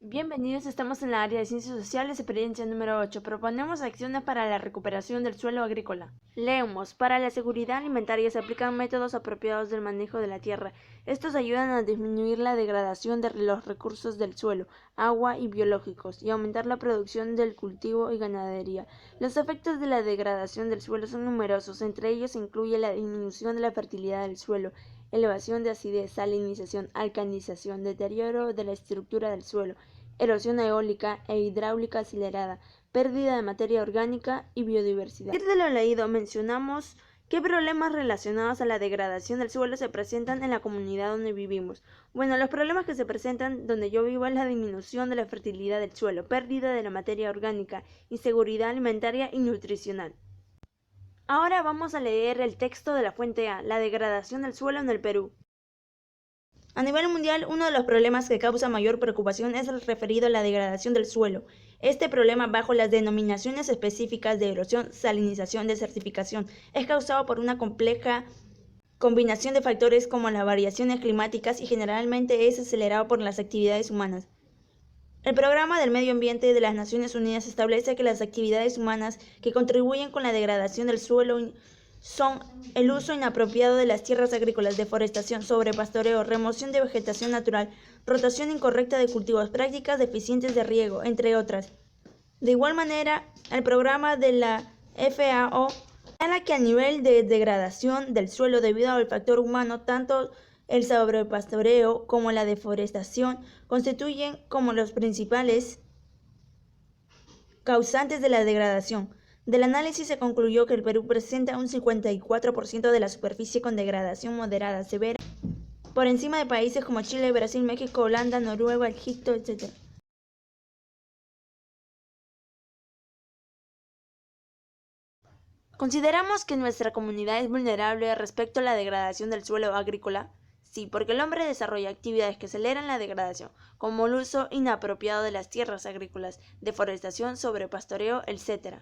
Bienvenidos, estamos en la área de Ciencias Sociales, experiencia número 8. Proponemos acciones para la recuperación del suelo agrícola. Leemos, para la seguridad alimentaria se aplican métodos apropiados del manejo de la tierra. Estos ayudan a disminuir la degradación de los recursos del suelo, agua y biológicos, y aumentar la producción del cultivo y ganadería. Los efectos de la degradación del suelo son numerosos, entre ellos se incluye la disminución de la fertilidad del suelo, elevación de acidez, salinización, alcalinización, deterioro de la estructura del suelo, erosión eólica e hidráulica acelerada, pérdida de materia orgánica y biodiversidad. A partir de lo leído, mencionamos qué problemas relacionados a la degradación del suelo se presentan en la comunidad donde vivimos. Bueno, los problemas que se presentan donde yo vivo es la disminución de la fertilidad del suelo, pérdida de la materia orgánica, inseguridad alimentaria y nutricional. Ahora vamos a leer el texto de la fuente A, la degradación del suelo en el Perú. A nivel mundial, uno de los problemas que causa mayor preocupación es el referido a la degradación del suelo. Este problema, bajo las denominaciones específicas de erosión, salinización, desertificación, es causado por una compleja combinación de factores como las variaciones climáticas y generalmente es acelerado por las actividades humanas. El Programa del Medio Ambiente de las Naciones Unidas establece que las actividades humanas que contribuyen con la degradación del suelo son el uso inapropiado de las tierras agrícolas, deforestación, sobrepastoreo, remoción de vegetación natural, rotación incorrecta de cultivos, prácticas deficientes de riego, entre otras. De igual manera, el programa de la FAO señala que a nivel de degradación del suelo debido al factor humano, tanto el sobrepastoreo como la deforestación constituyen como los principales causantes de la degradación. Del análisis se concluyó que el Perú presenta un 54% de la superficie con degradación moderada severa, por encima de países como Chile, Brasil, México, Holanda, Noruega, Egipto, etc. ¿Consideramos que nuestra comunidad es vulnerable respecto a la degradación del suelo agrícola? Sí, porque el hombre desarrolla actividades que aceleran la degradación, como el uso inapropiado de las tierras agrícolas, deforestación, sobrepastoreo, etc.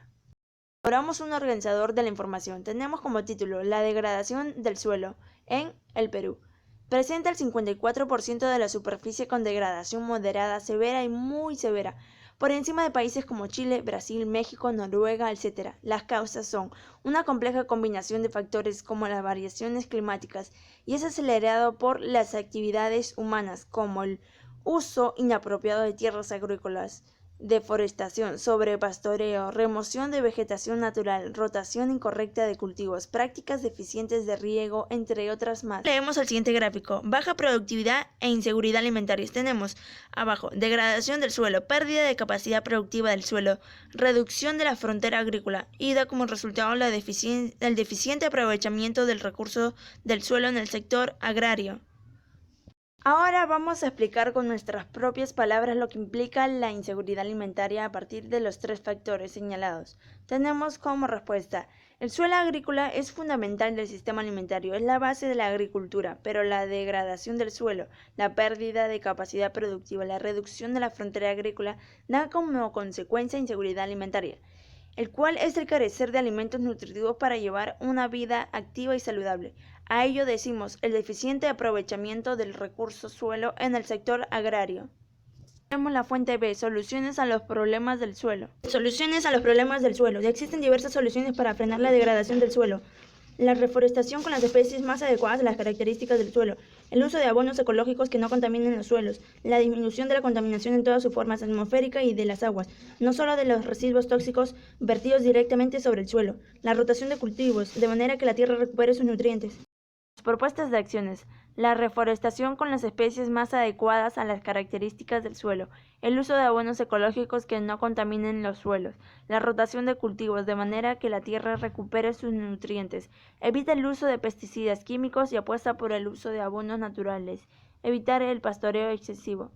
Elaboramos un organizador de la información. Tenemos como título La degradación del suelo en el Perú. Presenta el 54% de la superficie con degradación moderada, severa y muy severa, por encima de países como Chile, Brasil, México, Noruega, etc. Las causas son una compleja combinación de factores como las variaciones climáticas y es acelerado por las actividades humanas como el uso inapropiado de tierras agrícolas, deforestación, sobrepastoreo, remoción de vegetación natural, rotación incorrecta de cultivos, prácticas deficientes de riego, entre otras más. Leemos el siguiente gráfico. Baja productividad e inseguridad alimentaria. Tenemos abajo, degradación del suelo, pérdida de capacidad productiva del suelo, reducción de la frontera agrícola y da como resultado el deficiente aprovechamiento del recurso del suelo en el sector agrario. Ahora vamos a explicar con nuestras propias palabras lo que implica la inseguridad alimentaria a partir de los tres factores señalados. Tenemos como respuesta: el suelo agrícola es fundamental del sistema alimentario, es la base de la agricultura, pero la degradación del suelo, la pérdida de capacidad productiva, la reducción de la frontera agrícola da como consecuencia inseguridad alimentaria, el cual es el carecer de alimentos nutritivos para llevar una vida activa y saludable. A ello decimos el deficiente aprovechamiento del recurso suelo en el sector agrario. Tenemos la fuente B, soluciones a los problemas del suelo. Soluciones a los problemas del suelo. Ya existen diversas soluciones para frenar la degradación del suelo. La reforestación con las especies más adecuadas a las características del suelo, el uso de abonos ecológicos que no contaminen los suelos, la disminución de la contaminación en todas sus formas, atmosférica y de las aguas, no solo de los residuos tóxicos vertidos directamente sobre el suelo, la rotación de cultivos, de manera que la tierra recupere sus nutrientes. Propuestas de acciones: la reforestación con las especies más adecuadas a las características del suelo, el uso de abonos ecológicos que no contaminen los suelos, la rotación de cultivos de manera que la tierra recupere sus nutrientes, evita el uso de pesticidas químicos y apuesta por el uso de abonos naturales, evitar el pastoreo excesivo.